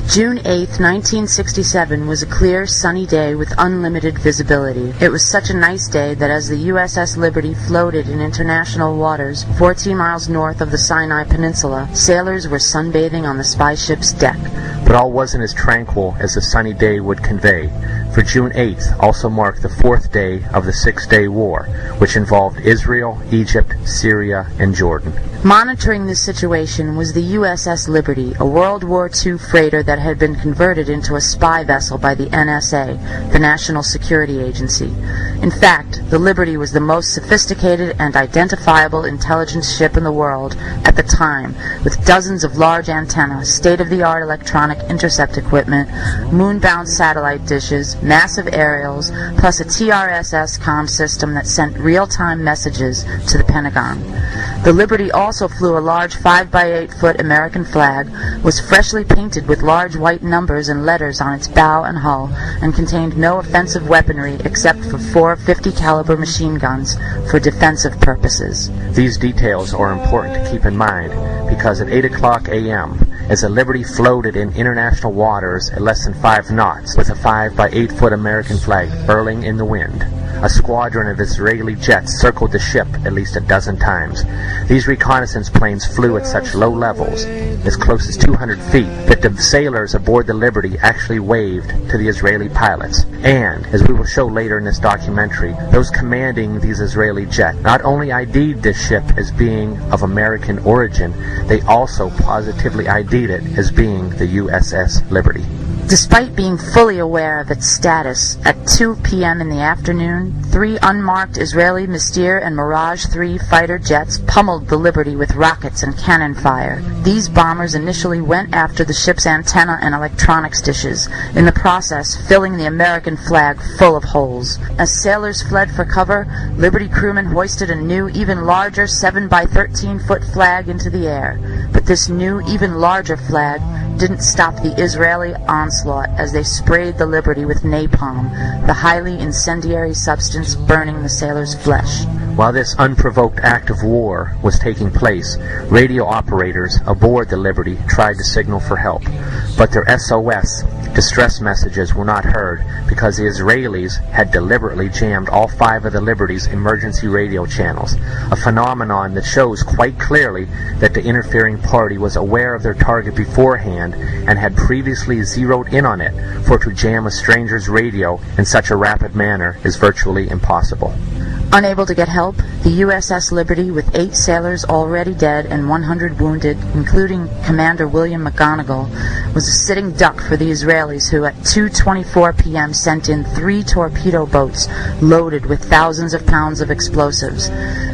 June 8, 1967 was a clear, sunny day with unlimited visibility. It was such a nice day that as the USS Liberty floated in international waters 14 miles north of the Sinai Peninsula, sailors were sunbathing on the spy ship's deck. But all wasn't as tranquil as the sunny day would convey, for June 8th also marked the fourth day of the Six-Day War, which involved Israel, Egypt, Syria, and Jordan. Monitoring this situation was the USS Liberty, a World War II freighter that had been converted into a spy vessel by the NSA, the National Security Agency. In fact, the Liberty was the most sophisticated and identifiable intelligence ship in the world at the time, with dozens of large antennas, state-of-the-art electronic intercept equipment, moon-bound satellite dishes, massive aerials, plus a TRSS comm system that sent real-time messages to the Pentagon. The Liberty also flew a large 5-by-8-foot American flag, was freshly painted with large white numbers and letters on its bow and hull, and contained no offensive weaponry except for 4 50-caliber machine guns for defensive purposes. These details are important to keep in mind because at 8 o'clock a.m., as the Liberty floated in international waters at less than 5 knots with a 5-by-8-foot American flag furling in the wind, a squadron of Israeli jets circled the ship at least a dozen times. These reconnaissance planes flew at such low levels, as close as 200 feet, that the sailors aboard the Liberty actually waved to the Israeli pilots. And, as we will show later in this documentary, those commanding these Israeli jets not only ID'd this ship as being of American origin, they also positively ID'd it as being the USS Liberty. Despite being fully aware of its status, at 2 p.m. in the afternoon, 3 unmarked Israeli Mystir and Mirage 3 fighter jets pummeled the Liberty with rockets and cannon fire. These bombers initially went after the ship's antenna and electronics dishes, in the process filling the American flag full of holes. As sailors fled for cover, Liberty crewmen hoisted a new, even larger 7-by-13-foot flag into the air. But this new, even larger flag didn't stop the Israeli onslaught as they sprayed the Liberty with napalm, the highly incendiary substance burning the sailors' flesh. While this unprovoked act of war was taking place, radio operators aboard the Liberty tried to signal for help, but their SOS distress messages were not heard because the Israelis had deliberately jammed all 5 of the Liberty's emergency radio channels, a phenomenon that shows quite clearly that the interfering party was aware of their target beforehand and had previously zeroed in on it, for to jam a stranger's radio in such a rapid manner is virtually impossible. Unable to get help, the USS Liberty, with 8 sailors already dead and 100 wounded, including Commander William McGonigal, was a sitting duck for the Israelis, who at 2:24 p.m. sent in 3 torpedo boats loaded with thousands of pounds of explosives.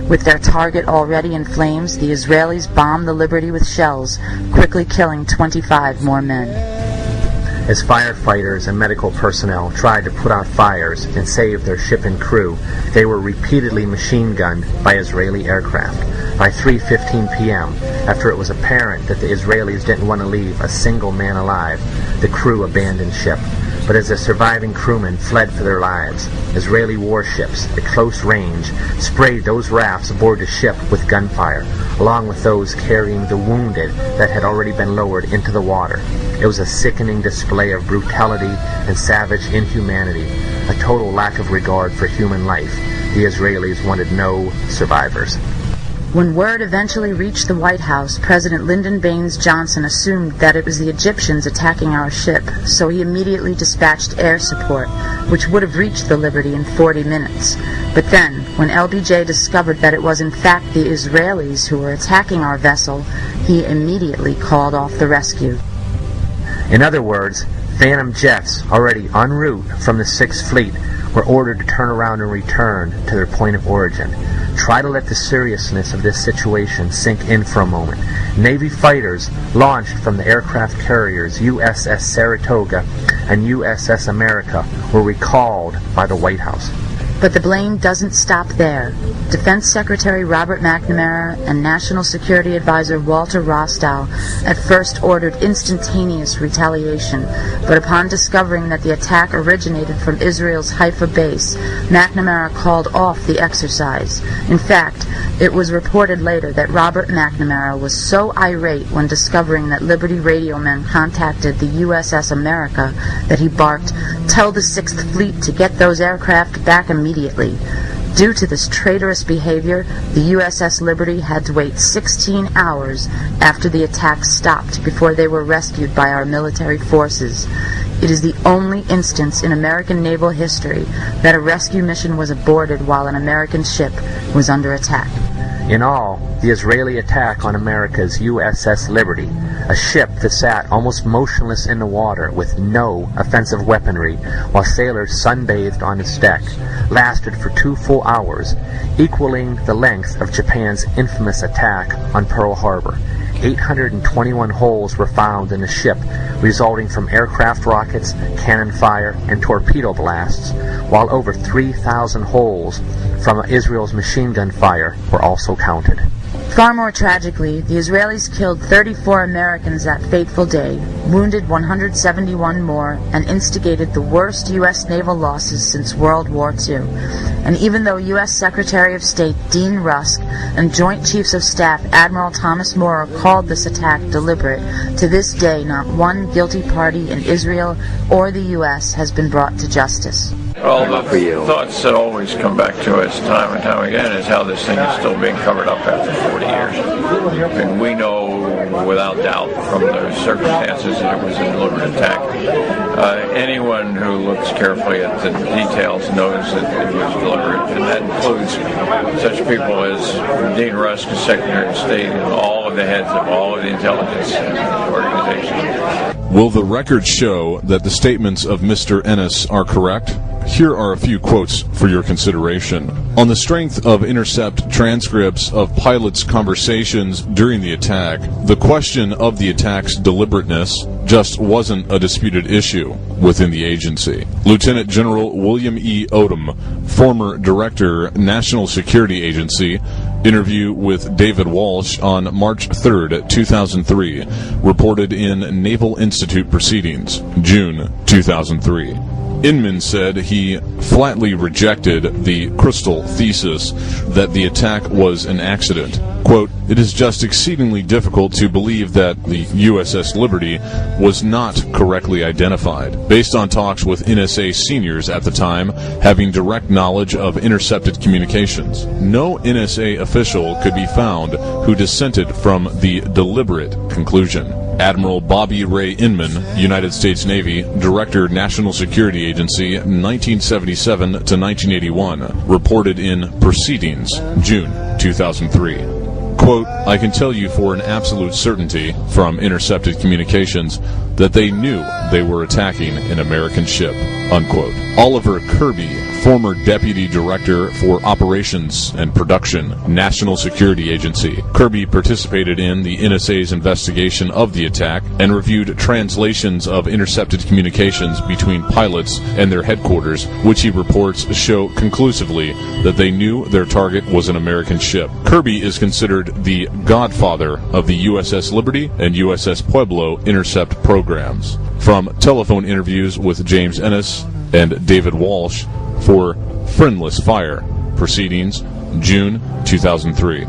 With their target already in flames, the Israelis bombed the Liberty with shells, quickly killing 25 more men. As firefighters and medical personnel tried to put out fires and save their ship and crew, they were repeatedly machine-gunned by Israeli aircraft. By 3:15 p.m., after it was apparent that the Israelis didn't want to leave a single man alive, the crew abandoned ship. But as the surviving crewmen fled for their lives, Israeli warships at close range sprayed those rafts aboard the ship with gunfire, along with those carrying the wounded that had already been lowered into the water. It was a sickening display of brutality and savage inhumanity, a total lack of regard for human life. The Israelis wanted no survivors. When word eventually reached the White House, President Lyndon Baines Johnson assumed that it was the Egyptians attacking our ship, so he immediately dispatched air support, which would have reached the Liberty in 40 minutes. But then, when LBJ discovered that it was in fact the Israelis who were attacking our vessel, he immediately called off the rescue. In other words, Phantom jets already en route from the 6th Fleet were ordered to turn around and return to their point of origin. Try to let the seriousness of this situation sink in for a moment. Navy fighters launched from the aircraft carriers USS Saratoga and USS America were recalled by the White House. But the blame doesn't stop there. Defense Secretary Robert McNamara and National Security Advisor Walter Rostow at first ordered instantaneous retaliation, but upon discovering that the attack originated from Israel's Haifa base, McNamara called off the exercise. In fact, it was reported later that Robert McNamara was so irate when discovering that Liberty radio men contacted the USS America that he barked, "Tell the 6th Fleet to get those aircraft back immediately." Due to this traitorous behavior, the USS Liberty had to wait 16 hours after the attack stopped before they were rescued by our military forces. It is the only instance in American naval history that a rescue mission was aborted while an American ship was under attack. In all, the Israeli attack on America's USS Liberty, a ship that sat almost motionless in the water with no offensive weaponry while sailors sunbathed on its deck, lasted for 2 full hours, equaling the length of Japan's infamous attack on Pearl Harbor. 821 holes were found in the ship, resulting from aircraft rockets, cannon fire, and torpedo blasts, while over 3,000 holes from Israel's machine gun fire were also counted. Far more tragically, the Israelis killed 34 Americans that fateful day, wounded 171 more, and instigated the worst U.S. naval losses since World War II. And even though U.S. Secretary of State Dean Rusk and Joint Chiefs of Staff Admiral Thomas Moore called this attack deliberate, to this day not one guilty party in Israel or the U.S. has been brought to justice. Well, the thoughts that always come back to us time and time again is how this thing is still being covered up after 40 years. And we know without doubt from the circumstances that it was a deliberate attack. Anyone who looks carefully at the details knows that it was deliberate, and that includes such people as Dean Rusk, the Secretary of State, and all of the heads of all of the intelligence organizations. Will the records show that the statements of Mr. Ennis are correct? Here are a few quotes for your consideration. On the strength of intercept transcripts of pilots' conversations during the attack, the question of the attack's deliberateness just wasn't a disputed issue within the agency. Lieutenant General William E. Odom, former Director, National Security Agency, interview with David Walsh on March 3, 2003, reported in Naval Institute Proceedings, June 2003. Inman said he flatly rejected the Crystal thesis that the attack was an accident. Quote, "It is just exceedingly difficult to believe that the USS Liberty was not correctly identified, based on talks with NSA seniors at the time having direct knowledge of intercepted communications. No NSA official could be found who dissented from the deliberate conclusion." Admiral Bobby Ray Inman, United States Navy, Director, National Security Agency, 1977 to 1981, reported in Proceedings, June 2003. Quote, "I can tell you for an absolute certainty from intercepted communications that they knew they were attacking an American ship." Unquote. Oliver Kirby, former Deputy Director for Operations and Production, National Security Agency. Kirby participated in the NSA's investigation of the attack and reviewed translations of intercepted communications between pilots and their headquarters, which he reports show conclusively that they knew their target was an American ship. Kirby is considered the godfather of the USS Liberty and USS Pueblo intercept programs. From telephone interviews with James Ennes and David Walsh for Friendless Fire, Proceedings, June 2003.